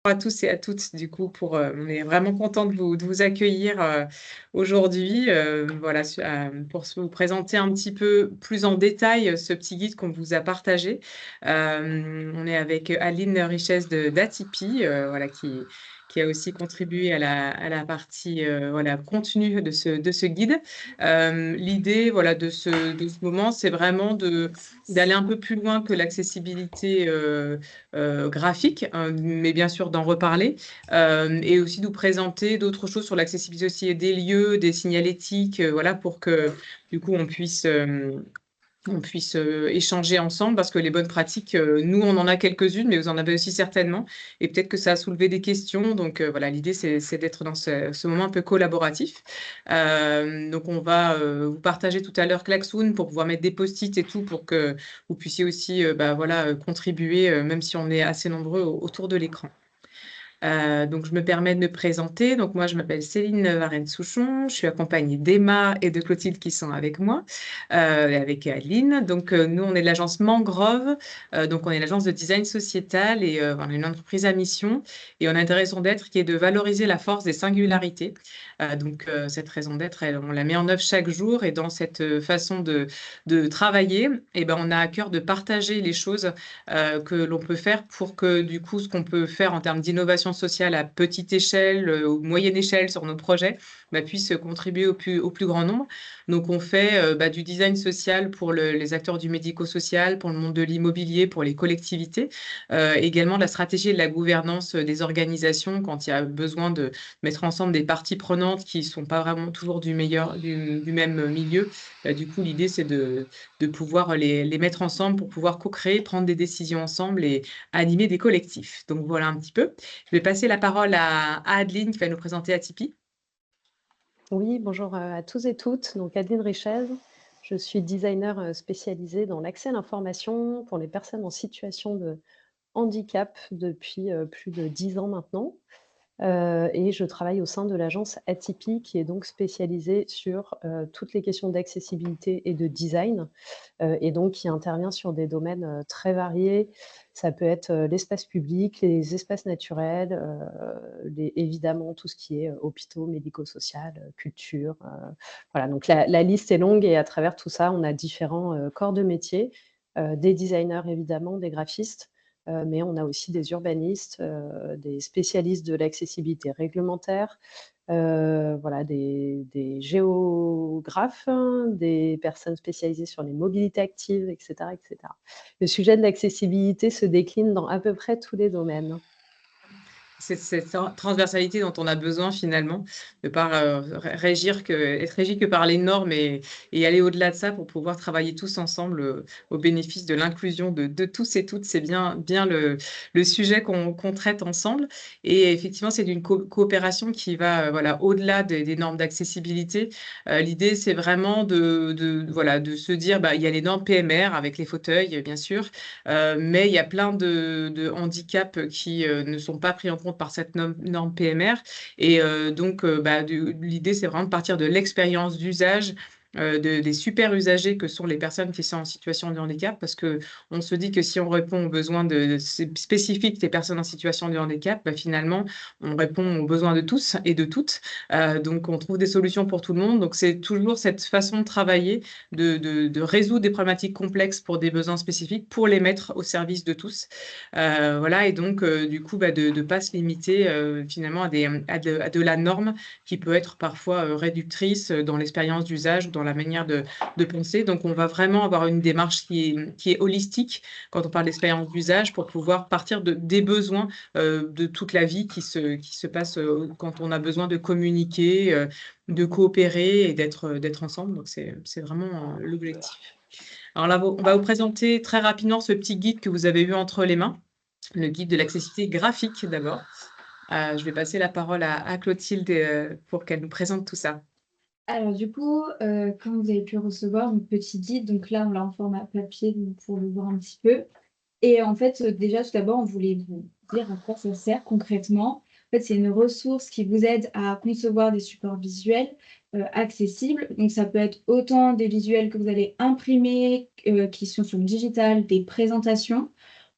À tous et à toutes, du coup, on est vraiment content de vous accueillir aujourd'hui, voilà, pour vous présenter un petit peu plus en détail ce petit guide qu'on vous a partagé. On est avec Aline Richesse d'Atipi, voilà, qui a aussi contribué à la partie voilà, contenu de ce guide. L'idée voilà, de ce moment, c'est vraiment d'aller un peu plus loin que l'accessibilité graphique, hein, mais bien sûr d'en reparler, et aussi de nous présenter d'autres choses sur l'accessibilité aussi des lieux, des signalétiques, voilà, pour que du coup on puisse échanger ensemble parce que les bonnes pratiques, nous, on en a quelques-unes, mais vous en avez aussi certainement. Et peut-être que ça a soulevé des questions. Donc voilà, l'idée, c'est d'être dans ce moment un peu collaboratif. Donc on va vous partager tout à l'heure Klaxoon pour pouvoir mettre des post-it et tout pour que vous puissiez aussi bah, voilà, contribuer, même si on est assez nombreux autour de l'écran. Donc, je me permets de me présenter. Donc, moi, je m'appelle Céline Varenne-Souchon. Je suis accompagnée d'Emma et de Clotilde qui sont avec moi, et avec Aline. Donc, nous, on est de l'agence Mangrove. Donc, on est l'agence de design sociétal et on est une entreprise à mission. Et on a une raison d'être qui est de valoriser la force des singularités. Cette raison d'être, on la met en œuvre chaque jour. Et dans cette façon de travailler, eh ben, on a à cœur de partager les choses que l'on peut faire pour que du coup, ce qu'on peut faire en termes d'innovation sociale à petite échelle ou moyenne échelle sur nos projets bah, puisse contribuer au plus grand nombre. Donc, on fait bah, du design social pour les acteurs du médico-social, pour le monde de l'immobilier, pour les collectivités, également de la stratégie et de la gouvernance des organisations quand il y a besoin de mettre ensemble des parties prenantes qui ne sont pas vraiment toujours du même milieu. Du coup, l'idée, c'est de pouvoir les mettre ensemble pour pouvoir co-créer, prendre des décisions ensemble et animer des collectifs. Donc voilà un petit peu. Je vais passer la parole à Adeline qui va nous présenter Atipi. Oui, bonjour à tous et toutes. Donc, Adeline Richez, je suis designer spécialisée dans l'accès à l'information pour les personnes en situation de handicap depuis plus de 10 ans maintenant. Et je travaille au sein de l'agence Atipi, qui est donc spécialisée sur toutes les questions d'accessibilité et de design, et donc qui intervient sur des domaines très variés. Ça peut être l'espace public, les espaces naturels, évidemment tout ce qui est hôpitaux, médico-social, culture. Voilà, donc la liste est longue et à travers tout ça, on a différents corps de métier, des designers évidemment, des graphistes, mais on a aussi des urbanistes, des spécialistes de l'accessibilité réglementaire, voilà, des géographes, hein, des personnes spécialisées sur les mobilités actives, et cetera, et cetera. Le sujet de l'accessibilité se décline dans à peu près tous les domaines. C'est cette transversalité dont on a besoin finalement, de pas être régi que par les normes et aller au-delà de ça pour pouvoir travailler tous ensemble au bénéfice de l'inclusion de tous et toutes. C'est bien le sujet qu'on traite ensemble. Et effectivement, c'est d'une coopération qui va voilà, au-delà des normes d'accessibilité. L'idée, c'est vraiment voilà, de se dire, bah, il y a les normes PMR avec les fauteuils, bien sûr, mais il y a plein de handicaps qui ne sont pas pris en compte par cette norme PMR. Et bah, l'idée, c'est vraiment de partir de l'expérience d'usage. Des super usagers que sont les personnes qui sont en situation de handicap, parce que on se dit que si on répond aux besoins spécifiques des personnes en situation de handicap, bah, finalement, on répond aux besoins de tous et de toutes. Donc, on trouve des solutions pour tout le monde. Donc, c'est toujours cette façon de travailler de résoudre des problématiques complexes pour des besoins spécifiques, pour les mettre au service de tous. Voilà, et donc, du coup, bah, de ne pas se limiter finalement à de la norme qui peut être parfois réductrice dans l'expérience d'usage ou dans la manière de penser. Donc, on va vraiment avoir une démarche qui est holistique quand on parle d'expérience d'usage pour pouvoir partir des besoins de toute la vie qui se passe quand on a besoin de communiquer, de coopérer et d'être ensemble. Donc, c'est vraiment l'objectif. Alors là, on va vous présenter très rapidement ce petit guide que vous avez eu entre les mains, le guide de l'accessibilité graphique d'abord. Je vais passer la parole à Clotilde pour qu'elle nous présente tout ça. Alors du coup, comme vous avez pu recevoir notre petit guide, donc là, on l'a en format papier donc pour le voir un petit peu. Et en fait, déjà, tout d'abord, on voulait vous dire à quoi ça sert concrètement. En fait, c'est une ressource qui vous aide à concevoir des supports visuels accessibles. Donc, ça peut être autant des visuels que vous allez imprimer, qui sont sur le digital, des présentations,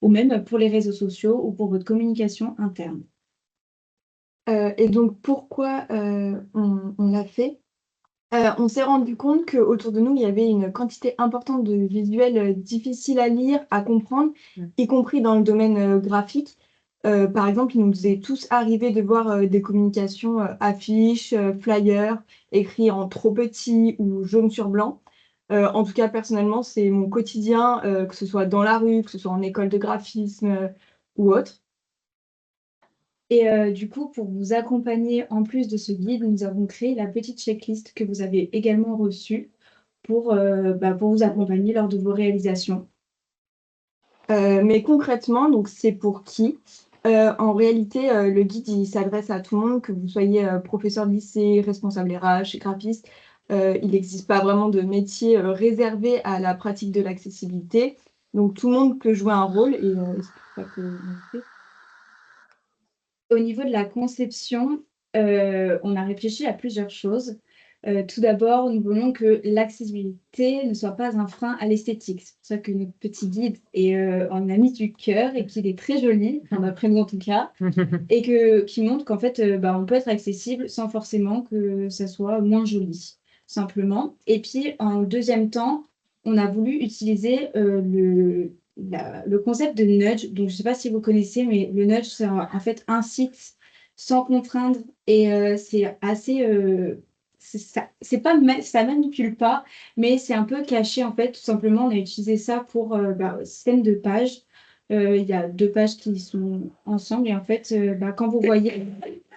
ou même pour les réseaux sociaux ou pour votre communication interne. Et donc pourquoi, on l'a fait? On s'est rendu compte qu'autour de nous, il y avait une quantité importante de visuels, difficiles à lire, à comprendre, Mmh. y compris dans le domaine, graphique. Par exemple, il nous est tous arrivé de voir, des communications, affiches, flyers, écrits en trop petit ou jaune sur blanc. En tout cas, personnellement, c'est mon quotidien, que ce soit dans la rue, que ce soit en école de graphisme, ou autre. Et du coup, pour vous accompagner, en plus de ce guide, nous avons créé la petite checklist que vous avez également reçue pour vous accompagner lors de vos réalisations. Mais concrètement, donc c'est pour qui? En réalité, le guide, il s'adresse à tout le monde, que vous soyez, professeur de lycée, responsable RH, graphiste. Il n'existe pas vraiment de métier, réservé à la pratique de l'accessibilité. Donc tout le monde peut jouer un rôle et c'est pour ça qu'on le fait. Au niveau de la conception, on a réfléchi à plusieurs choses. Tout d'abord, nous voulons que l'accessibilité ne soit pas un frein à l'esthétique. C'est pour ça que notre petit guide on a mis du cœur et qu'il est très joli, enfin d'après nous en tout cas, et qui montre qu'en fait, on peut être accessible sans forcément que ça soit moins joli, simplement. Et puis en deuxième temps, on a voulu utiliser, le concept de nudge. Donc je ne sais pas si vous connaissez, mais le nudge, c'est en fait un site sans contraindre et c'est assez, c'est pas ça manipule pas, mais c'est un peu caché en fait. Tout simplement, on a utilisé ça pour, système de pages. Il y a 2 pages qui sont ensemble et en fait, quand vous voyez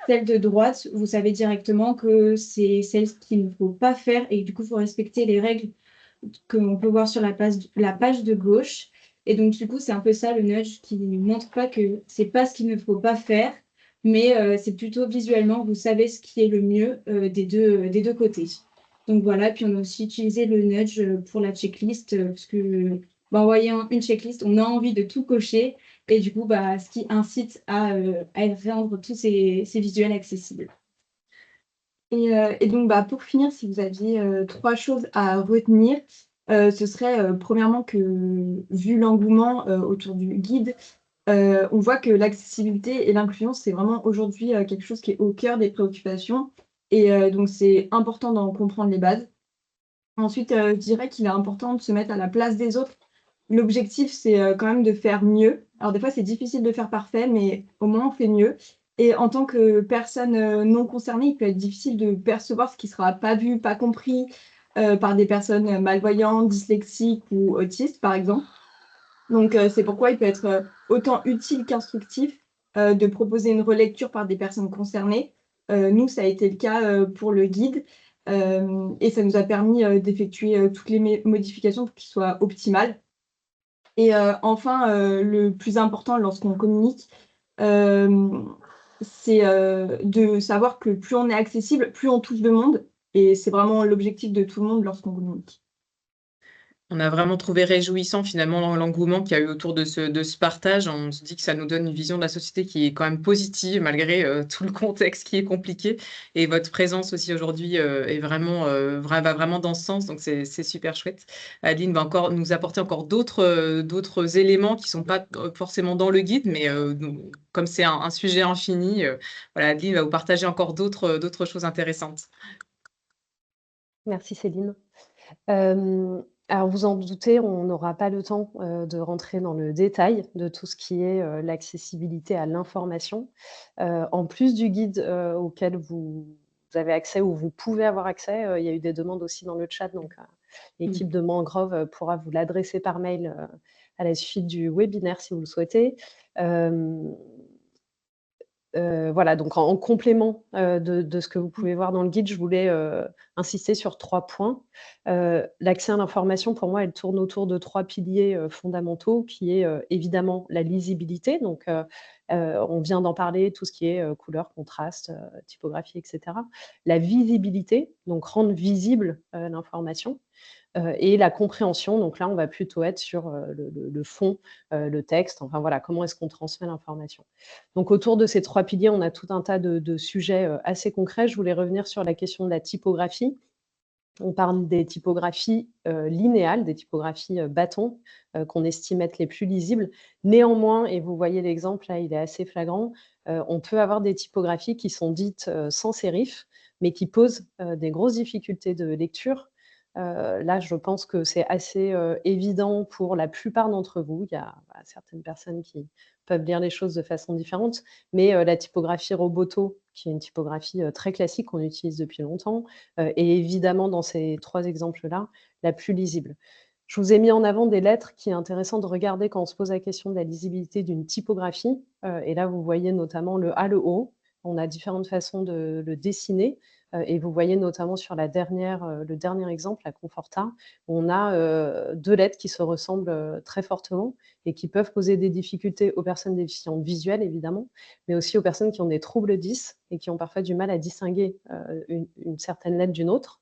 celle de droite, vous savez directement que c'est celle qu'il ne faut pas faire et du coup, il faut respecter les règles qu'on peut voir sur la page de gauche. Et donc, du coup, c'est un peu ça le nudge qui ne montre pas que c'est pas ce qu'il ne faut pas faire, mais c'est plutôt visuellement, vous savez ce qui est le mieux des deux côtés. Donc voilà, puis on a aussi utilisé le nudge pour la checklist, parce que en voyant une checklist, on a envie de tout cocher, et du coup, ce qui incite à rendre tous ces visuels accessibles. Et donc, pour finir, si vous aviez, 3 choses à retenir, ce serait, premièrement que, vu l'engouement, autour du guide, on voit que l'accessibilité et l'inclusion, c'est vraiment aujourd'hui, quelque chose qui est au cœur des préoccupations et donc c'est important d'en comprendre les bases. Ensuite, je dirais qu'il est important de se mettre à la place des autres. L'objectif, c'est, quand même de faire mieux. Alors des fois, c'est difficile de faire parfait, mais au moins on fait mieux et en tant que personne, non concernée, il peut être difficile de percevoir ce qui sera pas vu, pas compris, par des personnes, malvoyantes, dyslexiques ou autistes, par exemple. Donc c'est pourquoi il peut être, autant utile qu'instructif, de proposer une relecture par des personnes concernées. Nous, ça a été le cas, pour le guide, et ça nous a permis, d'effectuer, toutes les modifications pour qu'il soit optimal et enfin, le plus important lorsqu'on communique, hem, c'est, de savoir que plus on est accessible, plus on touche de monde et c'est vraiment l'objectif de tout le monde lorsqu'on communique. On a vraiment trouvé réjouissant finalement l'engouement qu'il y a eu autour de ce partage. On se dit que ça nous donne une vision de la société qui est quand même positive malgré, tout le contexte qui est compliqué et votre présence aussi aujourd'hui, est vraiment, va vraiment dans ce sens donc c'est super chouette. Adeline va encore nous apporter encore d'autres éléments qui sont pas, forcément dans le guide mais, donc comme c'est un sujet infini, voilà, Adeline va vous partager encore d'autres choses intéressantes. Merci Céline. Alors vous en doutez, on n'aura pas le temps, de rentrer dans le détail de tout ce qui est, l'accessibilité à l'information. En plus du guide, auquel vous avez accès ou vous pouvez avoir accès, il y a eu des demandes aussi dans le chat, donc Mmh. l'équipe de Mangrove, pourra vous l'adresser par mail, à la suite du webinaire si vous le souhaitez. Hem Voilà, donc en complément, de ce que vous pouvez voir dans le guide, je voulais, insister sur 3 points. L'accès à l'information, pour moi, elle tourne autour de 3 piliers, fondamentaux qui est, évidemment la lisibilité, donc on vient d'en parler, tout ce qui est, couleur, contraste, typographie et cetera. La visibilité, donc rendre visible, l'information. Et la compréhension, donc là, on va plutôt être sur, le fond, le texte, enfin voilà, comment est-ce qu'on transmet l'information? Donc autour de ces 3 piliers, on a tout un tas de sujets, assez concrets. Je voulais revenir sur la question de la typographie. On parle des typographies linéales, des typographies bâtons, qu'on estime être les plus lisibles. Néanmoins, et vous voyez l'exemple là, il est assez flagrant, on peut avoir des typographies qui sont dites sans sérif, mais qui posent des grosses difficultés de lecture. Là, je pense que c'est assez évident pour la plupart d'entre vous. Il y a certaines personnes qui peuvent lire les choses de façon différente, mais la typographie Roboto, qui est une typographie très classique qu'on utilise depuis longtemps, est évidemment dans ces 3 exemples-là, la plus lisible. Je vous ai mis en avant des lettres qui est intéressant de regarder quand on se pose la question de la lisibilité d'une typographie, et là, vous voyez notamment le A, le O. On a différentes façons de le dessiner, et vous voyez notamment sur le dernier exemple, la Conforta, on a, 2 lettres qui se ressemblent, très fortement et qui peuvent poser des difficultés aux personnes déficientes visuelles évidemment, mais aussi aux personnes qui ont des troubles 10 et qui ont parfois du mal à distinguer, une certaine lettre d'une autre.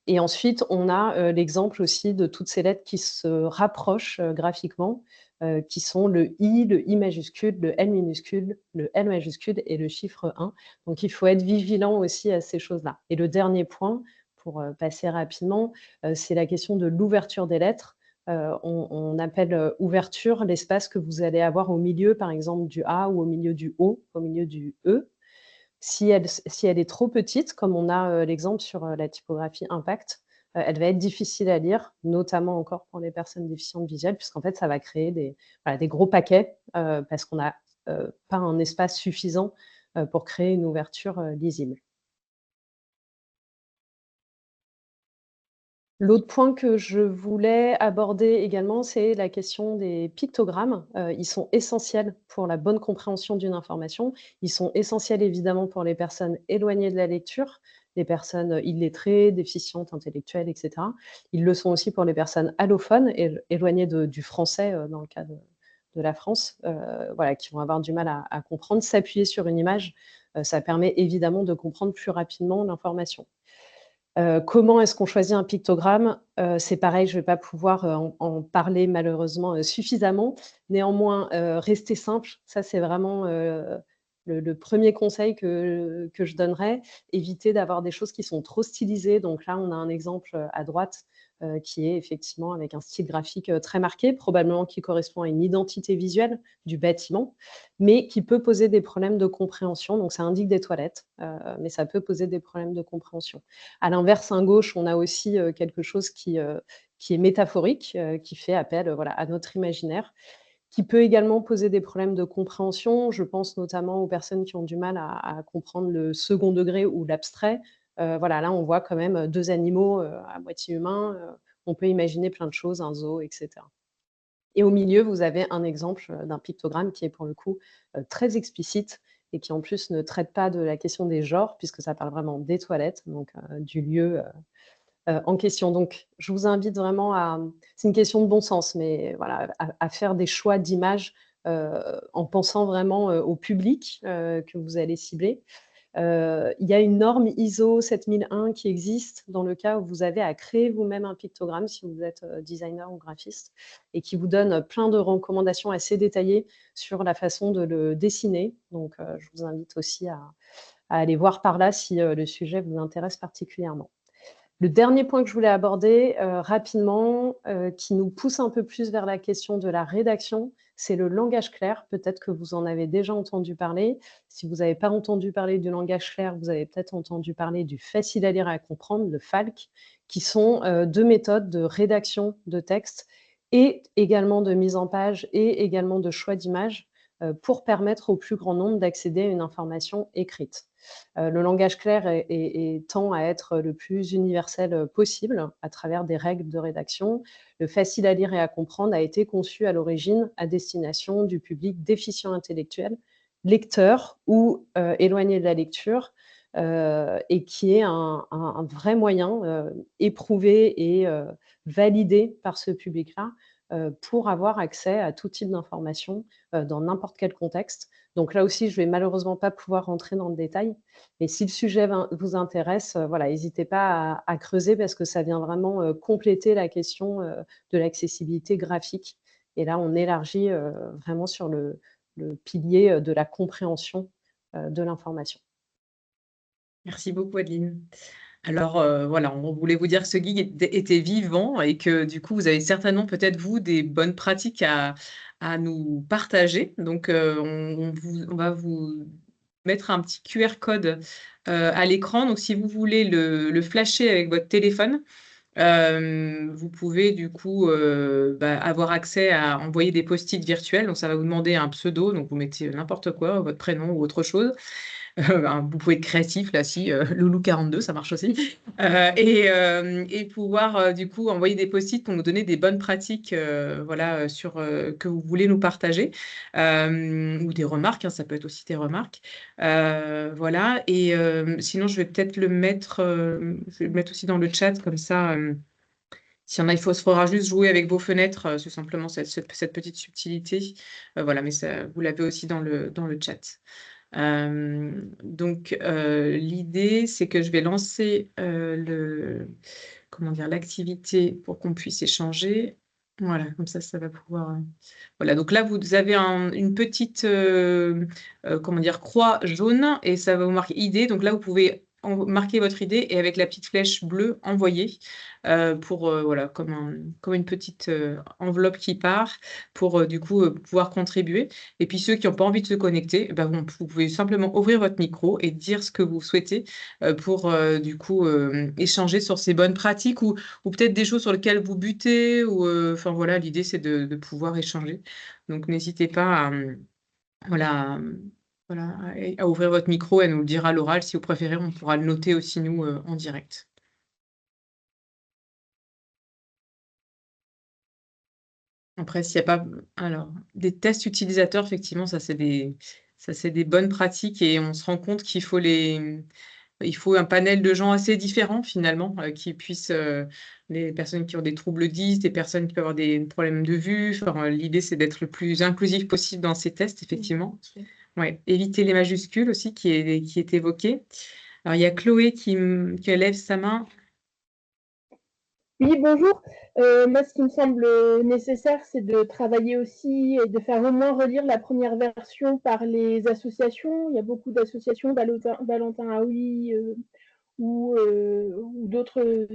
Et ensuite, on a, l'exemple aussi de toutes ces lettres qui se rapprochent, graphiquement, qui sont le I majuscule, le L minuscule, le L majuscule et le chiffre 1. Donc il faut être vigilant aussi à ces choses-là. Et le dernier point, pour, passer rapidement, c'est la question de l'ouverture des lettres. On appelle, ouverture l'espace que vous allez avoir au milieu, par exemple, du A ou au milieu du O, au milieu du E. Si elle est trop petite, comme on a, l'exemple sur, la typographie Impact, elle va être difficile à lire, notamment encore pour les personnes déficientes visuelles, puisqu'en fait, ça va créer des gros paquets, parce qu'on n'a pas un espace suffisant, pour créer une ouverture, lisible. L'autre point que je voulais aborder également, c'est la question des pictogrammes. Ils sont essentiels pour la bonne compréhension d'une information. Ils sont essentiels évidemment pour les personnes éloignées de la lecture, les personnes illettrées, déficientes intellectuelles, et cetera. Ils le sont aussi pour les personnes allophones, éloignées du français, dans le cas de la France, voilà, qui vont avoir du mal à comprendre. S'appuyer sur une image, ça permet évidemment de comprendre plus rapidement l'information. Comment est-ce qu'on choisit un pictogramme? C'est pareil, je ne vais pas pouvoir, en parler malheureusement, suffisamment. Néanmoins, rester simple, ça c'est vraiment, le 1er conseil que je donnerais. Éviter d'avoir des choses qui sont trop stylisées. Donc là, on a un exemple, à droite, qui est effectivement avec un style graphique, très marqué, probablement qui correspond à une identité visuelle du bâtiment, mais qui peut poser des problèmes de compréhension. Donc ça indique des toilettes, mais ça peut poser des problèmes de compréhension. À l'inverse, à gauche, on a aussi, quelque chose qui est métaphorique, qui fait appel, voilà, à notre imaginaire, qui peut également poser des problèmes de compréhension. Je pense notamment aux personnes qui ont du mal à comprendre le second degré ou l'abstrait. Voilà, là, on voit quand même, 2 animaux, à moitié humains, on peut imaginer plein de choses, un zoo et cetera. Et au milieu, vous avez un exemple, d'un pictogramme qui est pour le coup, très explicite et qui en plus ne traite pas de la question des genres puisque ça parle vraiment des toilettes, donc du lieu, en question. Donc je vous invite vraiment à c'est une question de bon sens, mais voilà, à faire des choix d'images, en pensant vraiment, au public, que vous allez cibler. Il y a une norme ISO 7001 qui existe dans le cas où vous avez à créer vous-même un pictogramme si vous êtes, designer ou graphiste et qui vous donne plein de recommandations assez détaillées sur la façon de le dessiner. Donc, je vous invite aussi à aller voir par là si, le sujet vous intéresse particulièrement. Le dernier point que je voulais aborder, rapidement, qui nous pousse un peu plus vers la question de la rédaction, c'est le langage clair. Peut-être que vous en avez déjà entendu parler. Si vous n'avez pas entendu parler du langage clair, vous avez peut-être entendu parler du facile à lire et à comprendre, le FALC, qui sont, 2 méthodes de rédaction de texte et également de mise en page et également de choix d'images, pour permettre au plus grand nombre d'accéder à une information écrite. Le langage clair tend à être le plus universel, possible à travers des règles de rédaction. Le facile à lire et à comprendre a été conçu à l'origine à destination du public déficient intellectuel, lecteur ou éloigné de la lecture, et qui est un vrai moyen, éprouvé et validé par ce public-là, pour avoir accès à tout type d'informations, dans n'importe quel contexte. Donc là aussi, je vais malheureusement pas pouvoir rentrer dans le détail, mais si le sujet vous intéresse, voilà, n'hésitez pas à creuser parce que ça vient vraiment, compléter la question, de l'accessibilité graphique et là, on élargit, vraiment sur le pilier, de la compréhension, de l'information. Merci beaucoup Adeline. Alors voilà, on voulait vous dire que ce guide était vivant et que du coup, vous avez certainement peut-être, vous, des bonnes pratiques à nous partager. Donc, on va vous mettre un petit QR code à l'écran. Donc, si vous voulez le flasher avec votre téléphone, vous pouvez du coup avoir accès à envoyer des post-it virtuels. Donc, ça va vous demander un pseudo. Donc, vous mettez n'importe quoi, votre prénom ou autre chose. Vous pouvez être créatif là, si Loulou42, ça marche aussi. Et pouvoir du coup envoyer des post-it pour nous donner des bonnes pratiques voilà, que vous voulez nous partager. Ou des remarques, hein, ça peut être aussi des remarques. Voilà. Et sinon, je vais peut-être je vais le mettre aussi dans le chat, comme ça. S'il y en a, il faudra juste jouer avec vos fenêtres, c'est simplement cette petite subtilité. Voilà, mais ça, vous l'avez aussi dans le chat. Donc, l'idée, c'est que je vais lancer comment dire, l'activité pour qu'on puisse échanger. Voilà, comme ça va pouvoir. Voilà, donc là, vous avez une petite comment dire, croix jaune et ça va vous marquer idée. Donc là, vous pouvez marquer votre idée et avec la petite flèche bleue, envoyer pour voilà, comme une petite enveloppe qui part pour du coup pouvoir contribuer. Et puis ceux qui n'ont pas envie de se connecter, vous pouvez simplement ouvrir votre micro et dire ce que vous souhaitez pour du coup échanger sur ces bonnes pratiques ou peut-être des choses sur lesquelles vous butez. Ou, enfin voilà, l'idée c'est de pouvoir échanger. Donc n'hésitez pas voilà, voilà, à ouvrir votre micro et à nous le dire à l'oral. Si vous préférez, on pourra le noter aussi nous en direct. Après, s'il n'y a pas. Alors, des tests utilisateurs, effectivement, ça, c'est des bonnes pratiques et on se rend compte qu'il faut il faut un panel de gens assez différents, finalement, qui puissent. Les personnes qui ont des troubles 10, des personnes qui peuvent avoir des problèmes de vue. Enfin, l'idée, c'est d'être le plus inclusif possible dans ces tests, effectivement. Ouais. Éviter les majuscules aussi, qui est évoqué. Alors, il y a Chloé qui lève sa main. Oui, bonjour. Moi, ce qui me semble nécessaire, c'est de travailler aussi et de faire au moins relire la première version par les associations. Il y a beaucoup d'associations, Valentin Aoui ou d'autres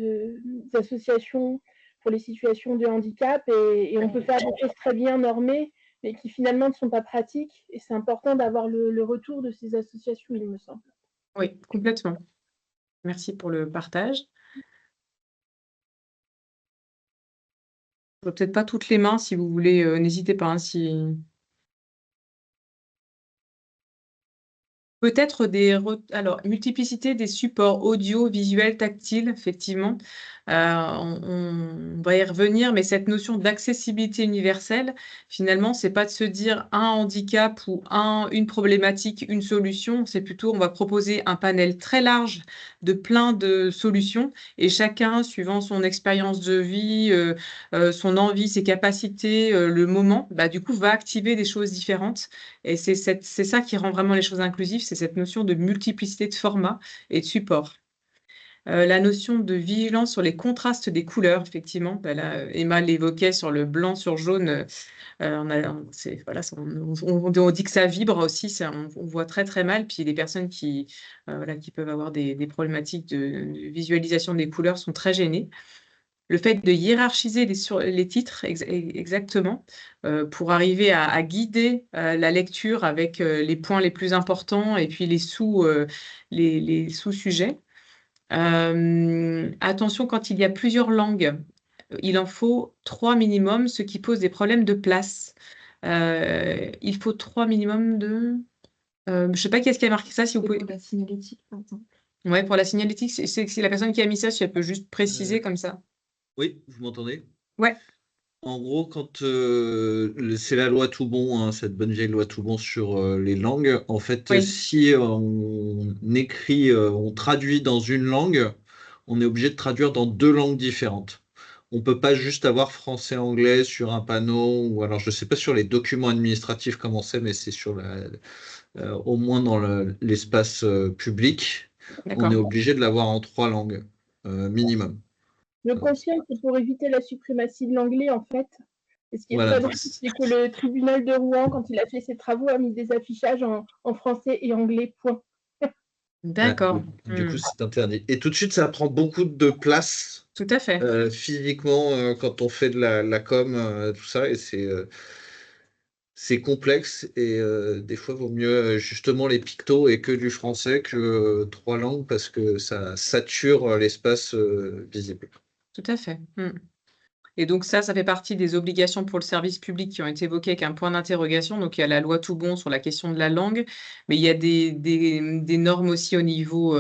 associations pour les situations de handicap. Et on peut faire des choses très bien normées, mais qui finalement ne sont pas pratiques. Et c'est important d'avoir le retour de ces associations, il me semble. Oui, complètement. Merci pour le partage. Je vois peut-être pas toutes les mains, si vous voulez, n'hésitez pas, hein, si. Peut-être alors, multiplicité des supports audio, visuels, tactiles, effectivement. On va y revenir, mais cette notion d'accessibilité universelle, finalement, c'est pas de se dire un handicap ou une problématique, une solution. C'est plutôt, on va proposer un panel très large de plein de solutions et chacun, suivant son expérience de vie, son envie, ses capacités, le moment, du coup, va activer des choses différentes. Et c'est ça qui rend vraiment les choses inclusives, c'est cette notion de multiplicité de formats et de supports. La notion de vigilance sur les contrastes des couleurs, effectivement, là, Emma l'évoquait sur le blanc sur jaune. Voilà, on dit que ça vibre aussi, on voit très très mal. Puis les personnes qui peuvent avoir des problématiques de visualisation des couleurs sont très gênées. Le fait de hiérarchiser les titres exactement pour arriver à guider la lecture avec les points les plus importants et puis les sous-sujets. Attention, quand il y a plusieurs langues, il en faut 3 minimum, ce qui pose des problèmes de place. Il faut 3 minimum de. Je ne sais pas qui est-ce qui a marqué ça, si vous pouvez. Pour la signalétique, par exemple. Ouais, pour la signalétique, c'est la personne qui a mis ça, si elle peut juste préciser comme ça. Oui, vous m'entendez? Ouais. En gros, quand c'est la loi Toubon, hein, cette bonne vieille loi Toubon sur les langues, en fait, Oui. si on écrit, on traduit dans une langue, on est obligé de traduire dans 2 langues différentes. On ne peut pas juste avoir français-anglais sur un panneau, ou alors je ne sais pas sur les documents administratifs comment c'est, mais c'est sur au moins dans l'espace public, on est obligé de l'avoir en 3 langues minimum. Je confirme, c'est pour éviter la suprématie de l'anglais, en fait. Et ce qui est Voilà. très drôle, c'est que le tribunal de Rouen, quand il a fait ses travaux, a mis des affichages en français et anglais, point. D'accord. Du coup, c'est interdit. Et tout de suite, ça prend beaucoup de place Tout à fait. physiquement quand on fait de la com, tout ça, et c'est complexe. Et des fois, vaut mieux justement les pictos et que du français que trois langues parce que ça sature l'espace visible. Tout à fait. Et donc ça fait partie des obligations pour le service public qui ont été évoquées avec un point d'interrogation. Donc il y a la loi Toubon sur la question de la langue, mais il y a des normes aussi au niveau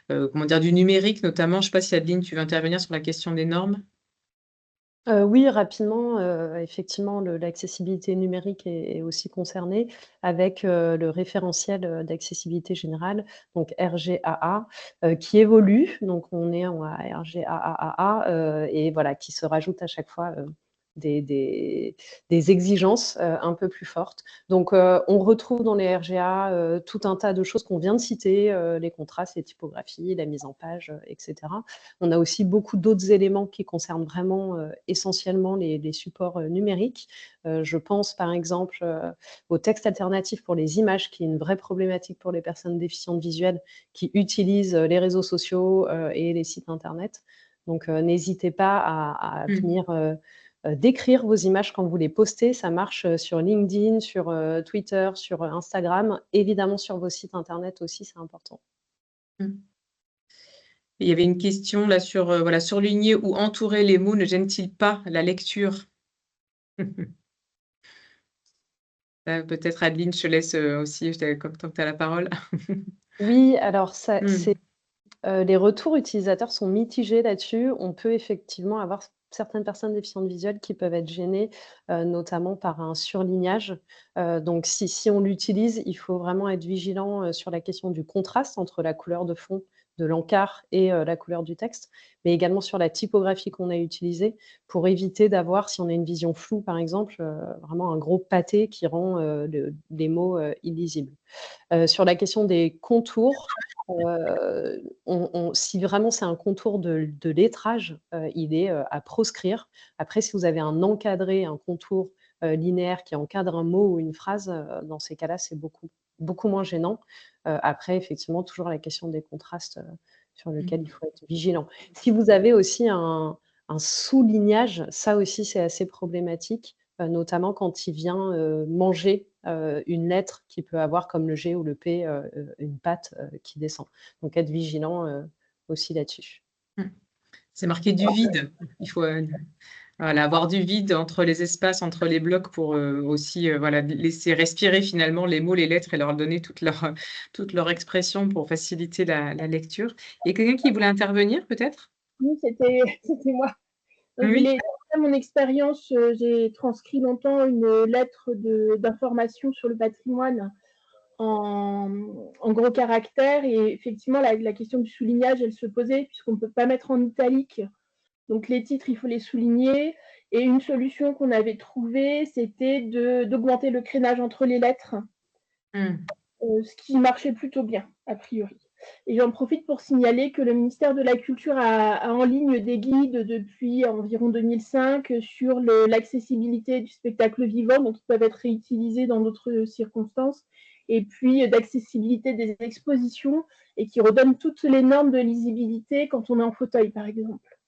comment dire, du numérique notamment. Je ne sais pas si Adeline, tu veux intervenir sur la question des normes. Oui, rapidement, effectivement, l'accessibilité numérique est aussi concernée avec, le référentiel, d'accessibilité générale, donc RGAA, qui évolue. Donc on est en RGAAA, et voilà, qui se rajoute à chaque fois, des exigences, un peu plus fortes. Donc on retrouve dans les RGA, tout un tas de choses qu'on vient de citer, les contrastes, les typographies, la mise en page, et cetera. On a aussi beaucoup d'autres éléments qui concernent vraiment, essentiellement les supports, numériques. Je pense par exemple, au texte alternatif pour les images, qui est une vraie problématique pour les personnes déficientes visuelles qui utilisent, les réseaux sociaux, et les sites internet. Donc n'hésitez pas à venir, décrire vos images quand vous les postez. Ça marche, sur LinkedIn, sur, Twitter, sur, Instagram, évidemment sur vos sites internet aussi, c'est important. Mmh. Il y avait une question là sur voilà, surligner ou entourer les mots ne gêne-t-il pas la lecture? Peut-être Adeline, je te laisse aussi, comme tant que tu as la parole. Oui, alors ça Mmh. c'est les retours utilisateurs sont mitigés là-dessus. On peut effectivement avoir certaines personnes déficientes visuelles qui peuvent être gênées, notamment par un surlignage. Donc si on l'utilise, il faut vraiment être vigilant, sur la question du contraste entre la couleur de fond de l'encart et la couleur du texte, mais également sur la typographie qu'on a utilisée pour éviter d'avoir, si on a une vision floue par exemple, vraiment un gros pâté qui rend, les mots, illisibles. Sur la question des contours, si vraiment c'est un contour de lettrage, il est, à proscrire. Après, si vous avez un encadré, un contour, linéaire qui encadre un mot ou une phrase, dans ces cas-là, c'est beaucoup moins gênant. Après, effectivement, toujours la question des contrastes, sur lequel il faut être vigilant. Si vous avez aussi un soulignage, ça aussi, c'est assez problématique, notamment quand il vient, manger, une lettre qui peut avoir comme le G ou le P, une patte, qui descend. Donc être vigilant, aussi là-dessus. C'est marqué du vide. Il faut voilà, avoir du vide entre les espaces, entre les blocs pour aussi voilà, laisser respirer finalement les mots, les lettres et leur donner toute leur expression pour faciliter la lecture. Il y a quelqu'un qui voulait intervenir peut-être? Oui, c'était c'était moi. Je Oui. voulais mon expérience, j'ai transcrit longtemps une lettre d'information sur le patrimoine en gros caractères et effectivement la question du soulignage, elle se posait puisqu'on ne peut pas mettre en italique. Donc les titres, il faut les souligner et une solution qu'on avait trouvée, c'était d'augmenter le crénage entre les lettres, ce qui marchait plutôt bien a priori. Et j'en profite pour signaler que le ministère de la Culture a en ligne des guides depuis environ 2005 sur l'accessibilité du spectacle vivant, donc ils peuvent être réutilisés dans d'autres circonstances, et puis d'accessibilité des expositions, et qui redonnent toutes les normes de lisibilité quand on est en fauteuil, par exemple.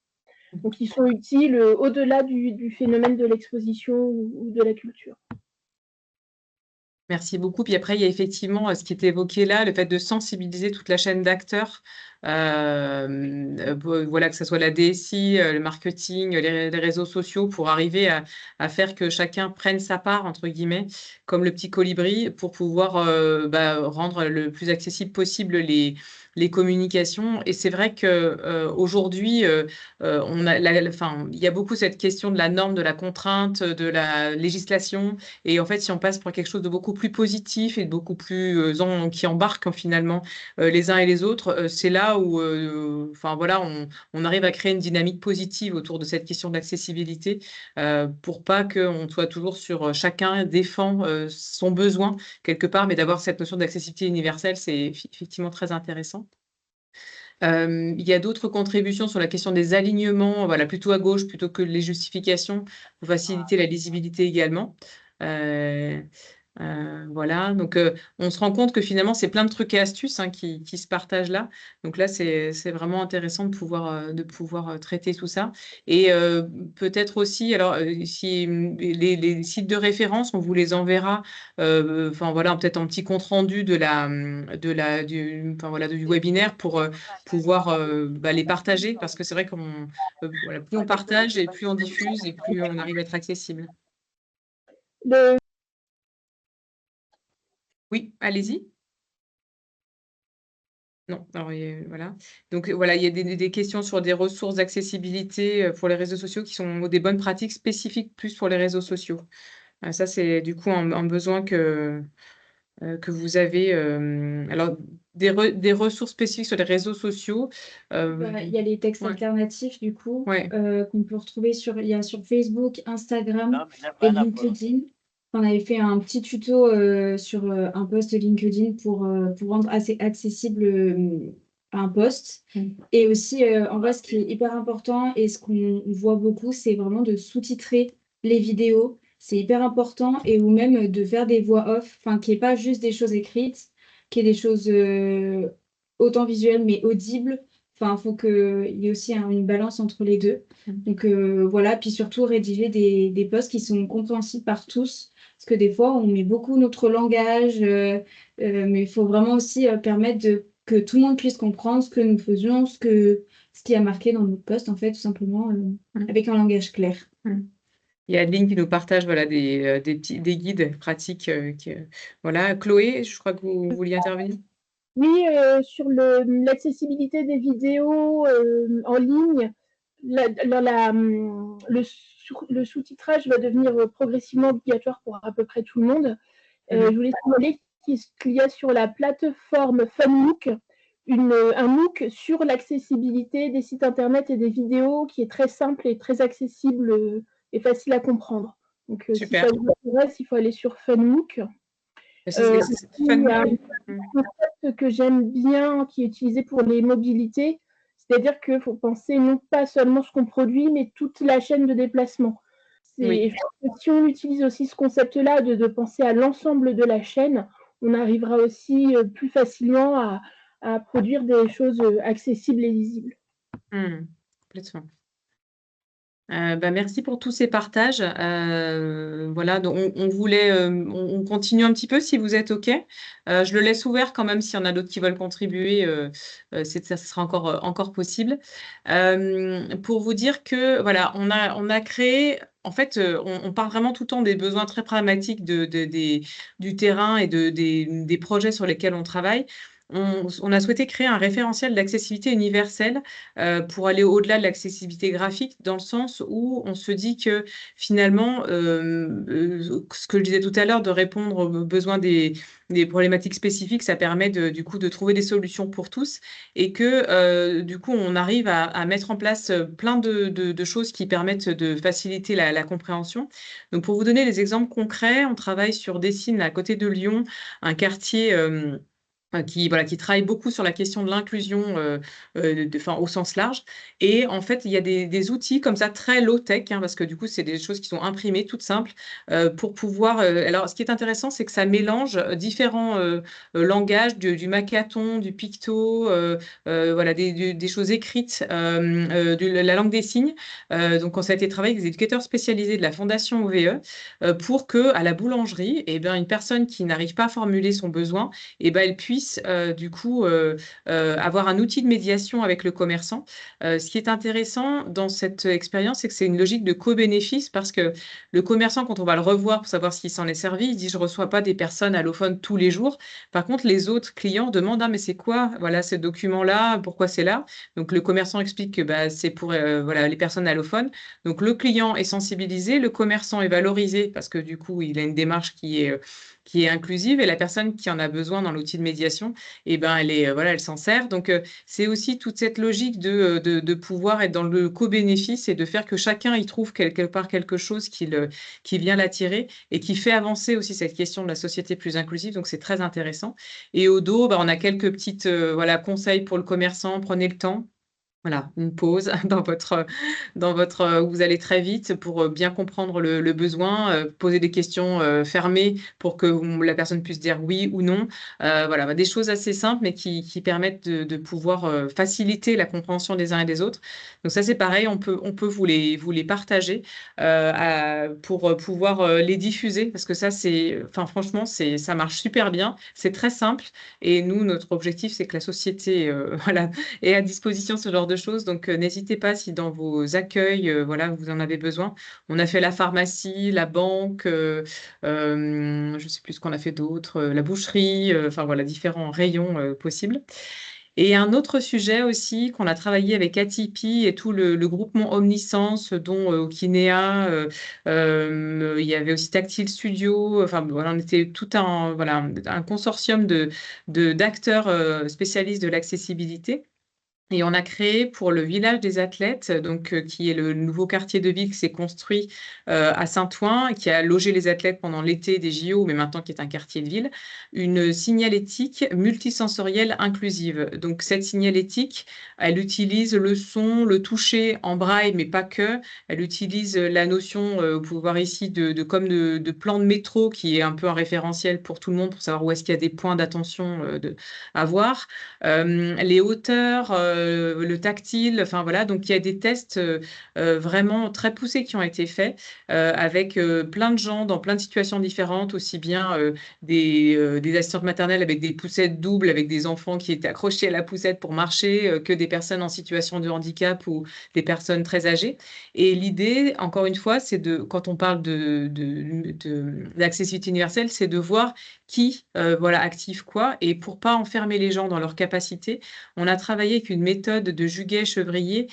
Donc ils sont utiles au-delà du phénomène de l'exposition ou de la culture. Merci beaucoup. Puis après, il y a effectivement ce qui était évoqué là, le fait de sensibiliser toute la chaîne d'acteurs, voilà, que ce soit la DSI, le marketing, les réseaux sociaux, pour arriver à faire que chacun prenne sa part, entre guillemets, comme le petit colibri, pour pouvoir rendre le plus accessible possible les communications. Et c'est vrai que aujourd'hui, on a enfin, il y a beaucoup cette question de la norme, de la contrainte, de la législation. Et en fait, si on passe pour quelque chose de beaucoup plus positif et de beaucoup plus qui embarque finalement les uns et les autres, c'est là où enfin, voilà, on arrive à créer une dynamique positive autour de cette question de l'accessibilité pour pas qu'on soit toujours sur chacun défend son besoin quelque part, mais d'avoir cette notion d'accessibilité universelle, c'est effectivement très intéressant. Il y a d'autres contributions sur la question des alignements, voilà, plutôt à gauche plutôt que les justifications pour faciliter la lisibilité également. Voilà, donc on se rend compte que finalement, c'est plein de trucs et astuces qui se partagent là. Donc là, c'est vraiment intéressant de pouvoir traiter tout ça. Et peut-être aussi, alors, si les sites de référence, on vous les enverra, enfin voilà, peut-être en petit compte rendu enfin, voilà, du webinaire pour pouvoir les partager, parce que c'est vrai qu'on voilà, plus on partage et plus on diffuse et plus on arrive à être accessible. Le- Oui, allez-y. Non, alors voilà. Donc voilà, il y a des questions sur des ressources d'accessibilité pour les réseaux sociaux qui sont des bonnes pratiques spécifiques plus pour les réseaux sociaux. Ça, c'est du coup un besoin que vous avez. Alors, des ressources spécifiques sur les réseaux sociaux. Il y a les textes Ouais, alternatifs, du coup, ouais. qu'on peut retrouver il y a sur Facebook, Instagram et LinkedIn. On avait fait un petit tuto sur un post LinkedIn pour rendre assez accessible un post. Et aussi, en vrai, ce qui est hyper important et ce qu'on voit beaucoup, c'est vraiment de sous-titrer les vidéos. C'est hyper important et ou même de faire des voix off, enfin, qu'il n'y ait pas juste des choses écrites, qu'il y ait des choses autant visuelles mais audibles. Enfin, il faut qu'il y ait aussi une balance entre les deux. Donc voilà, puis surtout rédiger des posts qui sont compréhensibles par tous. Parce que des fois, on met beaucoup notre langage, mais il faut vraiment aussi permettre que tout le monde puisse comprendre ce que nous faisions, ce qui a marqué dans notre post, en fait, tout simplement, avec un langage clair. Il y a Adeline qui nous partage voilà, des guides pratiques. Voilà. Chloé, je crois que vous vouliez intervenir. Oui, sur l'accessibilité des vidéos en ligne, le sous-titrage va devenir progressivement obligatoire pour à peu près tout le monde. Je voulais signaler qu'il y a sur la plateforme FunMOOC un MOOC sur l'accessibilité des sites internet et des vidéos qui est très simple et très accessible et facile à comprendre. Donc, si Super. ça vous intéresse, il faut aller sur FunMOOC. Il y a un concept que j'aime bien qui est utilisé pour les mobilités, c'est-à-dire qu'il faut penser non pas seulement ce qu'on produit, mais toute la chaîne de déplacement. Oui. Si on utilise aussi ce concept-là de penser à l'ensemble de la chaîne, on arrivera aussi plus facilement à produire des choses accessibles et lisibles. Complètement. Merci pour tous ces partages. Voilà, donc on continue un petit peu si vous êtes OK. Je le laisse ouvert quand même s'il y en a d'autres qui veulent contribuer, ça sera encore possible. Pour vous dire que voilà, on a créé. En fait, on parle vraiment tout le temps des besoins très pragmatiques du terrain et des projets sur lesquels on travaille. On a souhaité créer un référentiel d'accessibilité universelle pour aller au-delà de l'accessibilité graphique, dans le sens où on se dit que finalement, ce que je disais tout à l'heure, de répondre aux besoins des problématiques spécifiques, ça permet du coup de trouver des solutions pour tous et que du coup on arrive à mettre en place plein de choses qui permettent de faciliter la compréhension. Donc pour vous donner des exemples concrets, on travaille sur Dessines à côté de Lyon, un quartier qui travaille beaucoup sur la question de l'inclusion au sens large. Et en fait, il y a des outils comme ça très low-tech, parce que du coup, c'est des choses qui sont imprimées, toutes simples, pour pouvoir... alors, ce qui est intéressant, c'est que ça mélange différents langages, du Makaton, du Picto, voilà, des choses écrites, de la langue des signes. Donc, quand ça a été travaillé avec des éducateurs spécialisés de la Fondation OVE, pour que à la boulangerie, eh bien, une personne qui n'arrive pas à formuler son besoin, elle puisse du coup avoir un outil de médiation avec le commerçant. Ce qui est intéressant dans cette expérience, c'est que c'est une logique de co-bénéfice, parce que le commerçant, quand on va le revoir pour savoir s'il s'en est servi, il dit: je ne reçois pas des personnes allophones tous les jours. Par contre, les autres clients demandent: ah, mais c'est quoi voilà, ce document-là, pourquoi c'est là? Donc le commerçant explique que c'est pour voilà, les personnes allophones. Donc le client est sensibilisé, le commerçant est valorisé parce que du coup, il a une démarche qui est inclusive, et la personne qui en a besoin dans l'outil de médiation, elle s'en sert. Donc, c'est aussi toute cette logique de pouvoir être dans le co-bénéfice et de faire que chacun y trouve quelque part quelque chose qui vient l'attirer et qui fait avancer aussi cette question de la société plus inclusive. Donc, c'est très intéressant. Et au dos, on a quelques petites conseils pour le commerçant. Prenez le temps. Voilà, une pause où vous allez très vite pour bien comprendre le besoin, poser des questions fermées pour que la personne puisse dire oui ou non. Voilà, des choses assez simples, mais qui permettent de pouvoir faciliter la compréhension des uns et des autres. Donc ça, c'est pareil, on peut vous les partager pour pouvoir les diffuser, parce que ça, enfin, franchement, ça marche super bien. C'est très simple. Et nous, notre objectif, c'est que la société voilà, ait à disposition ce genre de choses. Donc, n'hésitez pas si dans vos accueils, voilà, vous en avez besoin. On a fait la pharmacie, la banque, je ne sais plus ce qu'on a fait d'autre, la boucherie, enfin voilà, différents rayons possibles. Et un autre sujet aussi qu'on a travaillé avec Atipi et tout le groupement Omniscience, dont Kinéa, il y avait aussi Tactile Studio. Enfin, voilà, on était tout voilà, un consortium d'acteurs spécialistes de l'accessibilité. Et on a créé pour le village des athlètes, donc qui est le nouveau quartier de ville qui s'est construit à Saint-Ouen, qui a logé les athlètes pendant l'été des JO, mais maintenant qui est un quartier de ville, une signalétique multisensorielle inclusive. Donc cette signalétique, elle utilise le son, le toucher en braille, mais pas que. Elle utilise la notion, vous pouvez voir ici, comme de plan de métro, qui est un peu un référentiel pour tout le monde, pour savoir où est-ce qu'il y a des points d'attention à voir. Les hauteurs, le tactile, enfin voilà, donc il y a des tests vraiment très poussés qui ont été faits avec plein de gens dans plein de situations différentes, aussi bien des assistantes maternelles avec des poussettes doubles, avec des enfants qui étaient accrochés à la poussette pour marcher, que des personnes en situation de handicap ou des personnes très âgées. Et l'idée, encore une fois, quand on parle d'accessibilité universelle, c'est de voir qui voilà, active quoi. Et pour pas enfermer les gens dans leur capacité, on a travaillé avec une méthode de Juguet-Chevrier,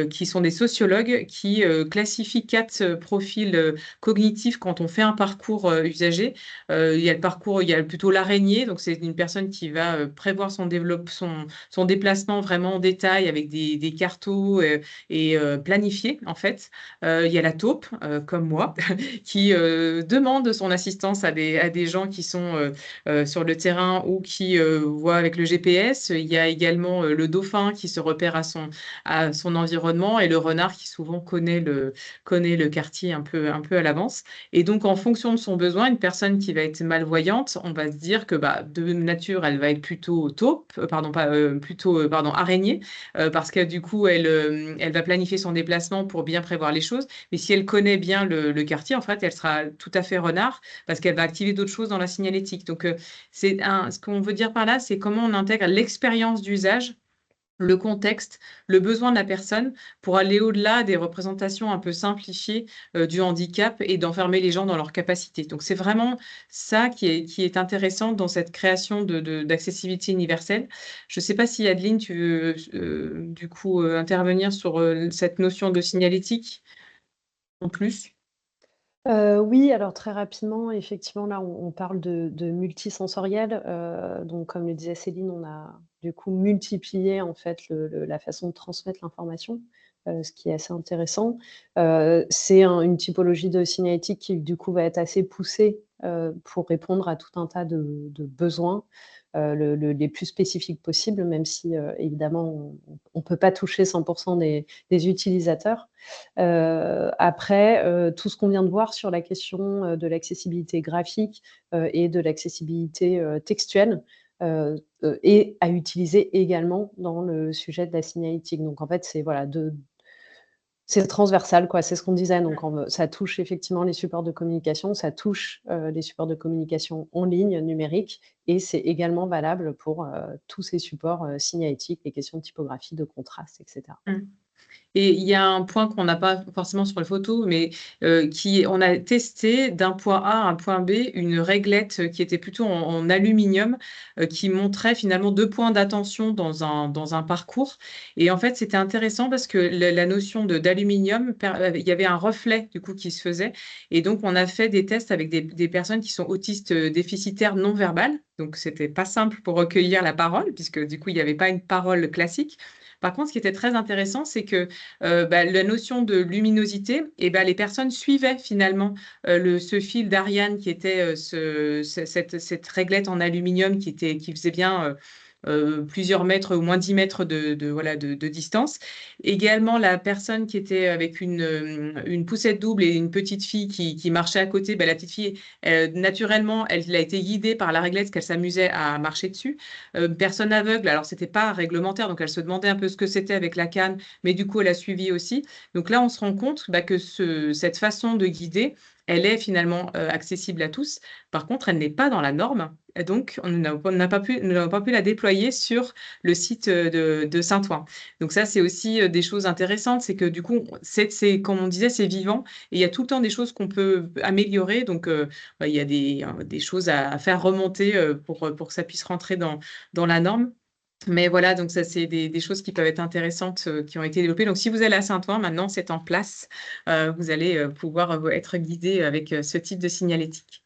qui sont des sociologues qui classifient 4 profils cognitifs quand on fait un parcours usager. Il y a le parcours, il y a plutôt l'araignée, donc c'est une personne qui va prévoir son déplacement vraiment en détail avec des cartos et planifier en fait. Il y a la taupe, comme moi, qui demande son assistance à des gens qui sont sur le terrain ou qui voient avec le GPS. Il y a également le dauphin qui se repère à son environnement et le renard qui souvent connaît le quartier un peu à l'avance. Et donc, en fonction de son besoin, une personne qui va être malvoyante, on va se dire que de nature, elle va être plutôt taupe, pardon, pas, plutôt, pardon, araignée, parce que du coup, elle va planifier son déplacement pour bien prévoir les choses. Mais si elle connaît bien le quartier, en fait, elle sera tout à fait renard parce qu'elle va activer d'autres choses dans la signalétique. Donc, ce qu'on veut dire par là, c'est comment on intègre l'expérience d'usage, le contexte, le besoin de la personne pour aller au-delà des représentations un peu simplifiées du handicap et d'enfermer les gens dans leurs capacités. Donc, c'est vraiment ça qui est intéressant dans cette création d'accessibilité universelle. Je ne sais pas si Adeline, tu veux du coup intervenir sur cette notion de signalétique en plus. Oui, alors très rapidement, effectivement, là, on parle de multisensoriel. Donc comme le disait Céline, on a du coup multiplié en fait la façon de transmettre l'information, ce qui est assez intéressant. C'est une typologie de signalétique qui du coup va être assez poussée, pour répondre à tout un tas de besoins, les plus spécifiques possibles, même si, évidemment, on peut pas toucher 100 des utilisateurs. Après, tout ce qu'on vient de voir sur la question, de l'accessibilité graphique, et de l'accessibilité, textuelle, est à utiliser également dans le sujet de la signalétique. Donc en fait, c'est transversal, quoi, c'est ce qu'on disait. Donc ça touche effectivement les supports de communication, ça touche, les supports de communication en ligne, numérique, et c'est également valable pour, tous ces supports, signalétiques, les questions de typographie, de contraste et cetera. Et il y a un point qu'on n'a pas forcément sur les photos, mais on a testé d'un point A à un point B une réglette qui était plutôt en aluminium, qui montrait finalement 2 points d'attention dans un parcours. Et en fait, c'était intéressant parce que la notion d'aluminium, il y avait un reflet du coup qui se faisait. Et donc, on a fait des tests avec des personnes qui sont autistes déficitaires non verbales. Donc, c'était pas simple pour recueillir la parole, puisque du coup, il n'y avait pas une parole classique. Par contre, ce qui était très intéressant, c'est que la notion de luminosité, et les personnes suivaient finalement ce fil d'Ariane qui était cette réglette en aluminium qui faisait bien plusieurs mètres, au moins 10 mètres voilà, de distance. Également, la personne qui était avec une poussette double et une petite fille qui marchait à côté, la petite fille, naturellement, elle a été guidée par la réglette parce qu'elle s'amusait à marcher dessus. Personne aveugle, alors c'était pas réglementaire, donc elle se demandait un peu ce que c'était avec la canne, mais du coup, elle a suivi aussi. Donc là, on se rend compte que cette façon de guider, elle est finalement accessible à tous. Par contre, elle n'est pas dans la norme. Et donc, nous n'avons pas pu la déployer sur le site de Saint-Ouen. Donc ça, c'est aussi des choses intéressantes. C'est que du coup, comme on disait, c'est vivant. Et il y a tout le temps des choses qu'on peut améliorer. Donc, il y a des choses à faire remonter pour que ça puisse rentrer dans la norme. Mais voilà, donc ça, c'est des choses qui peuvent être intéressantes qui ont été développées. Donc, si vous allez à Saint-Ouen, maintenant, c'est en place. Vous allez pouvoir être guidé avec ce type de signalétique.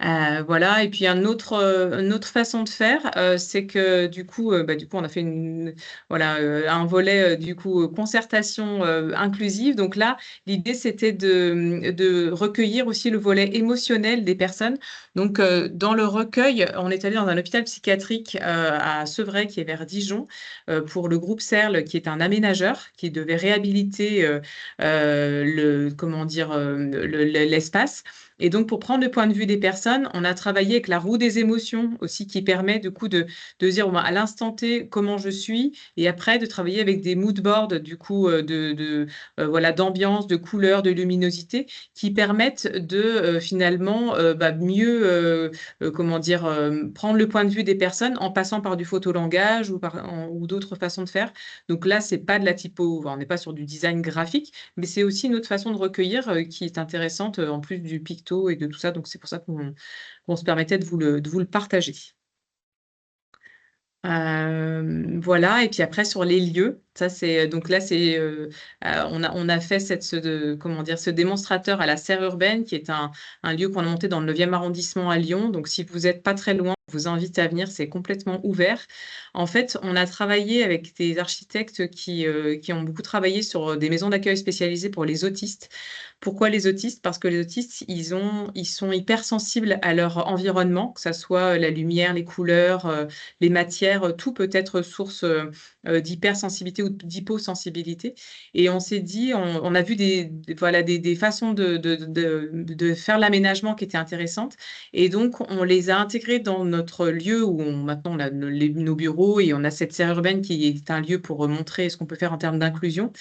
Voilà, et puis une autre façon de faire, c'est que du coup, on a fait un volet du coup concertation inclusive. Donc là, l'idée c'était de recueillir aussi le volet émotionnel des personnes. Donc dans le recueil, on est allé dans un hôpital psychiatrique à Sevray qui est vers Dijon pour le groupe CERL qui est un aménageur qui devait réhabiliter l'espace. Et donc, pour prendre le point de vue des personnes, on a travaillé avec la roue des émotions aussi, qui permet du coup de dire à l'instant T comment je suis, et après de travailler avec des mood boards du coup voilà d'ambiance, de couleur, de luminosité, qui permettent de finalement mieux prendre le point de vue des personnes en passant par du photolangage ou d'autres façons de faire. Donc là, c'est pas de la typo, on n'est pas sur du design graphique, mais c'est aussi une autre façon de recueillir qui est intéressante en plus du picto et de tout ça. Donc, c'est pour ça qu'on se permettait de vous le partager. Voilà, et puis après sur les lieux, ça c'est donc là c'est on a fait ce démonstrateur à la Serre urbaine qui est un lieu qu'on a monté dans le 9e arrondissement à Lyon. Donc si vous n'êtes pas très loin, je vous invite à venir, c'est complètement ouvert. En fait, on a travaillé avec des architectes qui ont beaucoup travaillé sur des maisons d'accueil spécialisées pour les autistes. Pourquoi les autistes? Parce que les autistes, ils sont hypersensibles à leur environnement, que ce soit la lumière, les couleurs, les matières, tout peut être source d'hypersensibilité ou d'hyposensibilité. Et on s'est dit, on a vu des façons de faire l'aménagement qui étaient intéressantes. Et donc, on les a intégrés dans notre lieu où maintenant on a nos bureaux et on a cette serre urbaine qui est un lieu pour montrer ce qu'on peut faire en termes d'inclusion,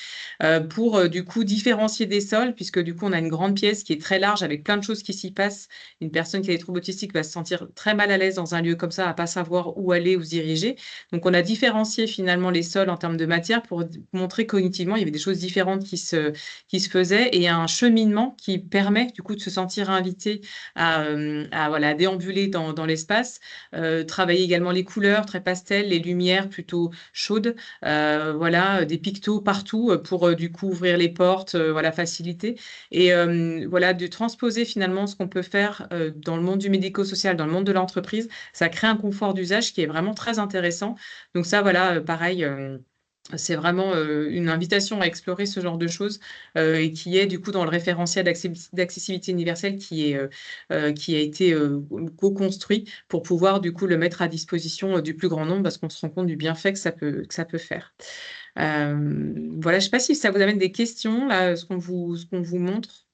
pour du coup différencier des sols, puisque du coup on a une grande pièce qui est très large avec plein de choses qui s'y passent. Une personne qui a des troubles autistiques va se sentir très mal à l'aise dans un lieu comme ça, à pas savoir où aller, où se diriger. Donc on a différencié finalement les sols en termes de matière pour montrer cognitivement il y avait des choses différentes qui se faisaient et un cheminement qui permet du coup de se sentir invité à déambuler dans l'espace. Travailler également les couleurs très pastel, les lumières plutôt chaudes, des pictos partout pour du coup ouvrir les portes, faciliter et de transposer finalement ce qu'on peut faire dans le monde du médico-social, dans le monde de l'entreprise. Ça crée un confort d'usage qui est vraiment très intéressant. Donc ça, pareil. C'est vraiment une invitation à explorer ce genre de choses et qui est du coup dans le référentiel d'accessibilité universelle qui a été co-construit pour pouvoir du coup le mettre à disposition du plus grand nombre parce qu'on se rend compte du bienfait que ça peut faire. Voilà, je ne sais pas si ça vous amène des questions, là, ce qu'on vous montre.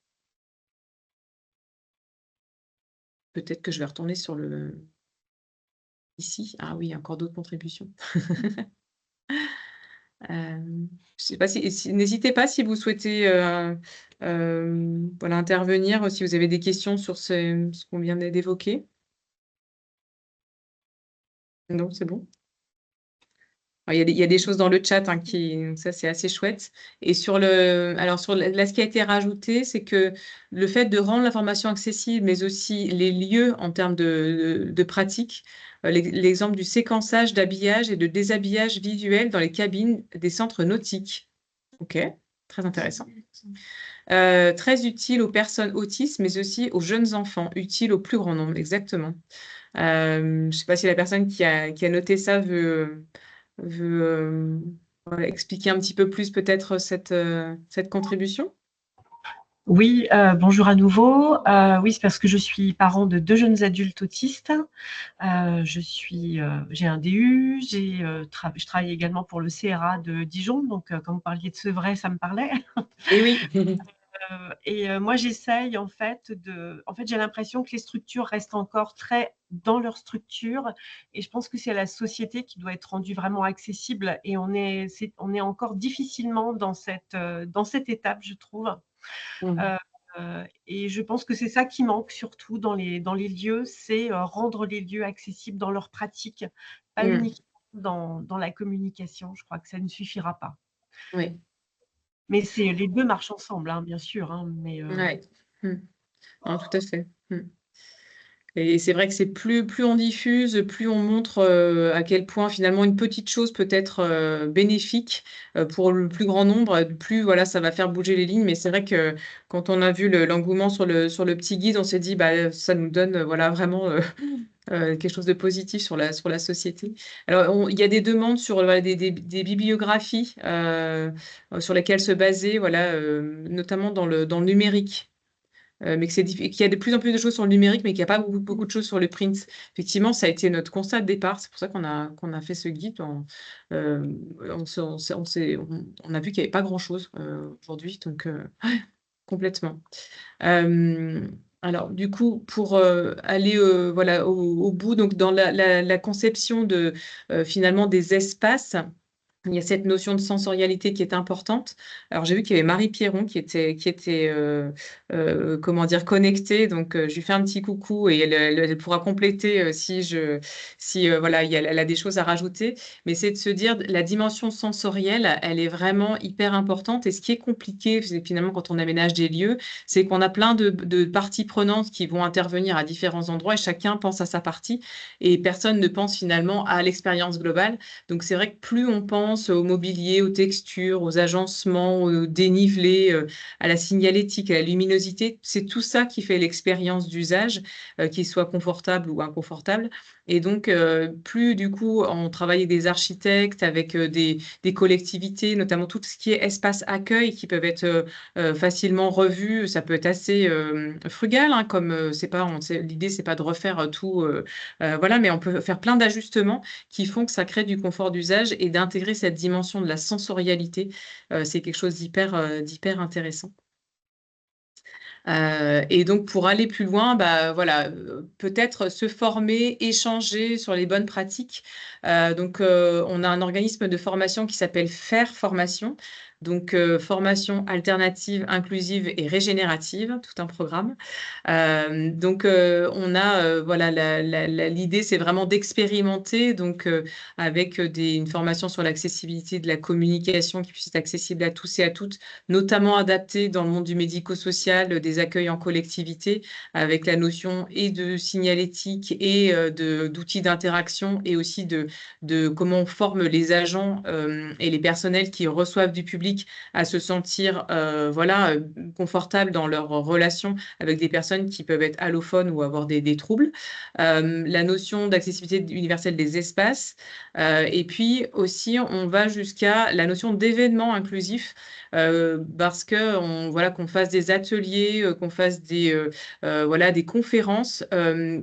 Peut-être que je vais retourner sur ici. Ah oui, encore d'autres contributions. Je sais pas n'hésitez pas si vous souhaitez intervenir, si vous avez des questions sur ce qu'on vient d'évoquer. Non, c'est bon. Il y a des choses dans le chat ça c'est assez chouette. Et là, ce qui a été rajouté, c'est que le fait de rendre l'information accessible, mais aussi les lieux en termes de pratique, l'exemple du séquençage d'habillage et de déshabillage visuel dans les cabines des centres nautiques. Ok, très intéressant. Très utile aux personnes autistes, mais aussi aux jeunes enfants, utile au plus grand nombre, exactement. Je ne sais pas si la personne qui a noté ça veut expliquer un petit peu plus peut-être cette contribution. Oui, bonjour à nouveau. Oui, c'est parce que je suis parent de 2 jeunes adultes autistes. J'ai un DU, je travaille également pour le CRA de Dijon, donc quand vous parliez de Sevray, ça me parlait. Et oui. Moi, j'essaye en fait, j'ai l'impression que les structures restent encore très dans leur structure et je pense que c'est la société qui doit être rendue vraiment accessible et on est encore difficilement dans cette étape, je trouve. Mmh. Et je pense que c'est ça qui manque surtout dans les lieux, c'est rendre les lieux accessibles dans leur pratique, pas Mmh. uniquement dans la communication. Je crois que ça ne suffira pas. Oui. Mais les 2 marchent ensemble, hein, bien sûr, hein, mais Ouais. Mmh. Non, tout à fait. Mmh. Et c'est vrai que c'est plus on diffuse, plus on montre, à quel point finalement une petite chose peut être, bénéfique, pour le plus grand nombre, plus voilà, ça va faire bouger les lignes. Mais c'est vrai que quand on a vu l'engouement sur le petit guide, on s'est dit: «Bah, ça nous donne, voilà vraiment, quelque chose de positif sur la société». Alors il y a des demandes sur, voilà, des bibliographies, sur lesquelles se baser, voilà, notamment dans le numérique. Mais que c'est diff qu'il y a de plus en plus de choses sur le numérique, mais qu'il y a pas beaucoup de choses sur le print. Effectivement, ça a été notre constat de départ. C'est pour ça qu'on a fait ce guide. On a vu qu'il y avait pas grand-chose, aujourd'hui, donc ouais, complètement. Alors du coup, pour, aller, voilà, au bout, donc dans la conception de, finalement des espaces, il y a cette notion de sensorialité qui est importante. Alors j'ai vu qu'il y avait Marie Pierron qui était, comment dire? Connectée, donc je lui fais un petit coucou et elle pourra compléter, si, voilà, elle a des choses à rajouter. Mais c'est de se dire la dimension sensorielle, elle est vraiment hyper importante et ce qui est compliqué, c'est finalement quand on aménage des lieux, c'est qu'on a plein de parties prenantes qui vont intervenir à différents endroits et chacun pense à sa partie et personne ne pense finalement à l'expérience globale. Donc c'est vrai que plus on pense au mobilier, aux textures, aux agencements, au dénivelé, à la signalétique, à la luminosité, c'est tout ça qui fait l'expérience d'usage, qu'il soit confortable ou inconfortable. Et donc, plus du coup on travaille avec des architectes, avec, des collectivités, notamment tout ce qui est espace accueil qui peuvent être, facilement revus. Ça peut être assez, frugal, hein, comme, c'est pas on sait l'idée c'est pas de refaire, tout, voilà, mais on peut faire plein d'ajustements qui font que ça crée du confort d'usage et d'intégrer cette dimension de la sensorialité, c'est quelque chose d'hyper intéressant. Et donc pour aller plus loin, bah, voilà, peut-être se former, échanger sur les bonnes pratiques. On a un organisme de formation qui s'appelle FAIR Formation, donc formation alternative, inclusive et régénérative, tout un programme. On a, voilà, l'idée, c'est vraiment d'expérimenter, donc avec, une formation sur l'accessibilité de la communication qui puisse être accessible à tous et à toutes, notamment adaptée dans le monde du médico-social, des accueils en collectivité, avec la notion et de signalétique et d'outils d'interaction et aussi de comment on forme les agents, et les personnels qui reçoivent du public à se sentir, voilà, confortables dans leurs relations avec des personnes qui peuvent être allophones ou avoir des troubles. La notion d'accessibilité universelle des espaces, et puis aussi on va jusqu'à la notion d'événements inclusifs, parce qu'on voilà, qu'on fasse des ateliers, qu'on fasse voilà, des conférences.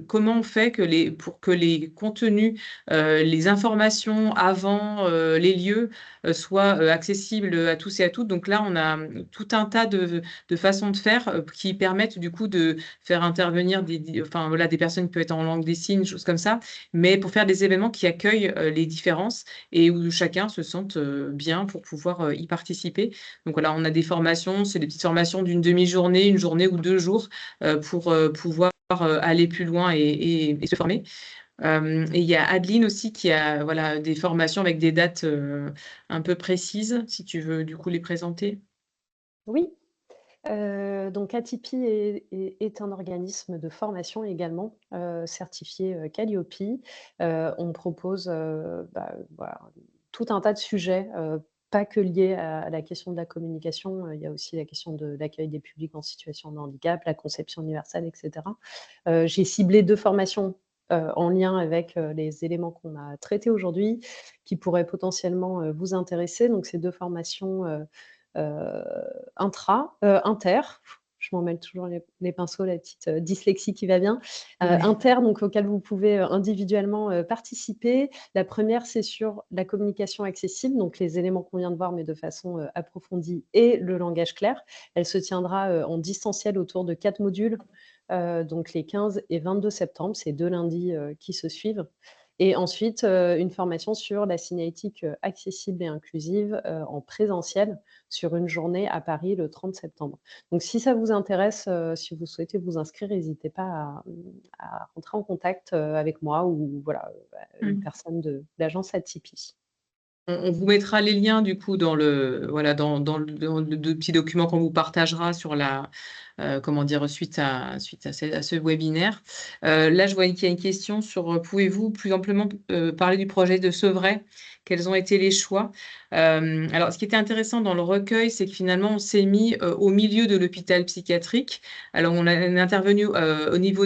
Comment on fait pour que les contenus, les informations avant, les lieux, soient, accessibles à tous et à toutes. Donc là, on a tout un tas de façons de faire, qui permettent du coup de faire intervenir enfin voilà, des personnes qui peuvent être en langue des signes, choses comme ça, mais pour faire des événements qui accueillent, les différences et où chacun se sente, bien pour pouvoir, y participer. Donc voilà, on a des formations, c'est des petites formations d'une demi-journée, une journée ou 2 jours, pour, pouvoir, aller plus loin et se former. Et il y a Adeline aussi qui a, voilà, des formations avec des dates, un peu précises, si tu veux du coup les présenter? Oui, donc Atipi est un organisme de formation également, certifié, Qualiopi. On propose, voilà, tout un tas de sujets, pas que liés à la question de la communication, il y a aussi la question de l'accueil des publics en situation de handicap, la conception universelle et cetera. J'ai ciblé 2 formations, en lien avec, les éléments qu'on a traités aujourd'hui, qui pourraient potentiellement, vous intéresser. Donc ces 2 formations, inter, je m'en mêle toujours les pinceaux, la petite dyslexie qui va bien. Inter, donc auquel vous pouvez individuellement participer. La première, c'est sur la communication accessible, donc les éléments qu'on vient de voir, mais de façon approfondie, et le langage clair. Elle se tiendra en distanciel autour de 4 modules, donc les 15 et 22 septembre, c'est 2 lundis qui se suivent. Et ensuite, une formation sur la signalétique accessible et inclusive en présentiel sur une journée à Paris le 30 septembre. Donc si ça vous intéresse, si vous souhaitez vous inscrire, n'hésitez pas à rentrer en contact avec moi ou voilà, une personne de l'agence Atipi. On vous mettra les liens du coup dans le petit document qu'on vous partagera sur la comment dire suite à ce webinaire. Là, je vois qu'il y a une question sur pouvez-vous plus amplement parler du projet de Sevray? Quels ont été les choix? Alors, ce qui était intéressant dans le recueil, c'est que finalement, on s'est mis au milieu de l'hôpital psychiatrique. Alors, on est intervenu au niveau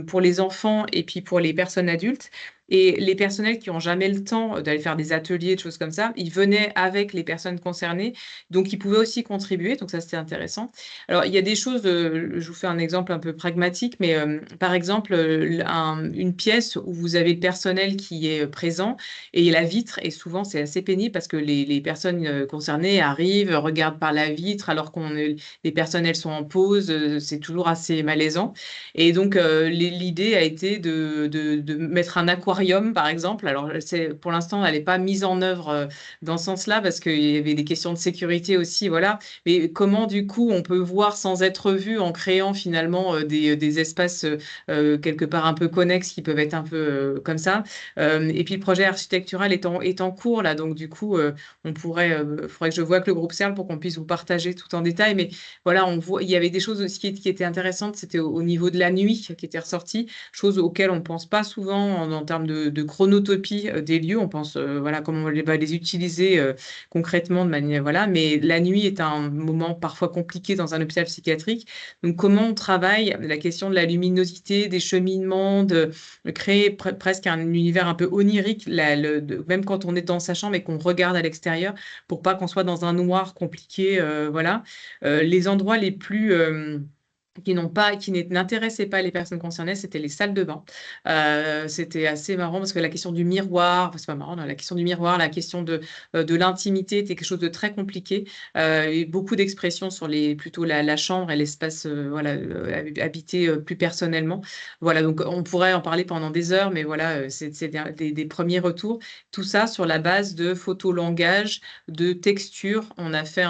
pour les enfants et puis pour les personnes adultes. Et les personnels qui n'ont jamais le temps d'aller faire des ateliers, de choses comme ça, ils venaient avec les personnes concernées, donc ils pouvaient aussi contribuer, donc ça c'était intéressant. Alors il y a des choses, je vous fais un exemple un peu pragmatique, mais par exemple une pièce où vous avez le personnel qui est présent et la vitre, et souvent c'est assez pénible parce que les personnes concernées arrivent, regardent par la vitre alors les personnels sont en pause, c'est toujours assez malaisant. Et donc l'idée a été de mettre un aquarium par exemple. Alors, pour l'instant, elle n'est pas mise en œuvre dans ce sens-là parce qu'il y avait des questions de sécurité aussi, voilà. Mais comment, du coup, on peut voir sans être vu en créant finalement des espaces quelque part un peu connexes qui peuvent être un peu comme ça. Et puis, le projet architectural est en cours, là. Donc, du coup, on faudrait que je voie avec le groupe CERL pour qu'on puisse vous partager tout en détail. Mais voilà, on voit, il y avait des choses aussi qui étaient intéressantes. C'était au niveau de la nuit qui était ressortie, chose auxquelles on ne pense pas souvent en termes de chronotopie des lieux. On pense voilà, comment on va les utiliser concrètement de manière. Voilà. Mais la nuit est un moment parfois compliqué dans un hôpital psychiatrique. Donc, comment on travaille la question de la luminosité, des cheminements, de créer presque un univers un peu onirique, même quand on est dans sa chambre et qu'on regarde à l'extérieur, pour pas qu'on soit dans un noir compliqué. Voilà. Les endroits les plus qui n'intéressaient pas les personnes concernées, c'était les salles de bain. C'était assez marrant parce que la question du miroir, c'est pas marrant, non, la question du miroir, la question de l'intimité était quelque chose de très compliqué. Et beaucoup d'expressions sur plutôt la chambre et l'espace voilà, habité plus personnellement. Voilà, donc on pourrait en parler pendant des heures, mais voilà, c'est des premiers retours. Tout ça sur la base de photolangage, de texture. On a fait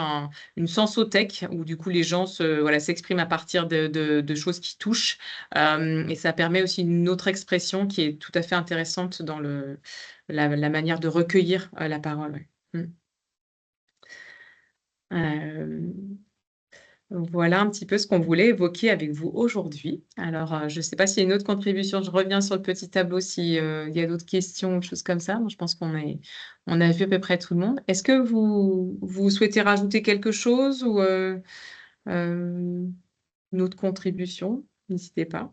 une sensothèque où du coup les gens s'expriment à partir de choses qui touchent. Et ça permet aussi une autre expression qui est tout à fait intéressante dans la manière de recueillir la parole. Ouais. Voilà un petit peu ce qu'on voulait évoquer avec vous aujourd'hui. Alors, je ne sais pas s'il y a une autre contribution. Je reviens sur le petit tableau s'il y a d'autres questions ou choses comme ça. Moi, je pense on a vu à peu près tout le monde. Est-ce que vous souhaitez rajouter quelque chose ou une autre contribution? N'hésitez pas.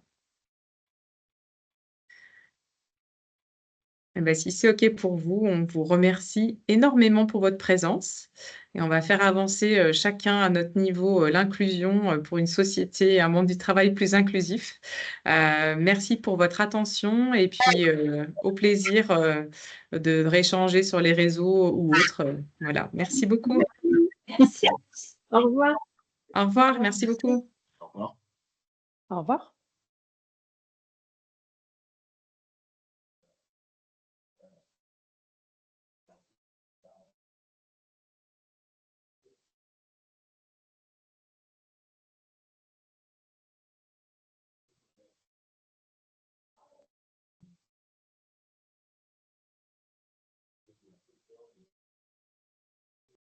Eh ben, si c'est OK pour vous, on vous remercie énormément pour votre présence et on va faire avancer chacun à notre niveau l'inclusion pour une société et un monde du travail plus inclusif. Merci pour votre attention et puis au plaisir de rééchanger sur les réseaux ou autres. Voilà, merci beaucoup. Merci. Au revoir. Au revoir, merci beaucoup. Au revoir.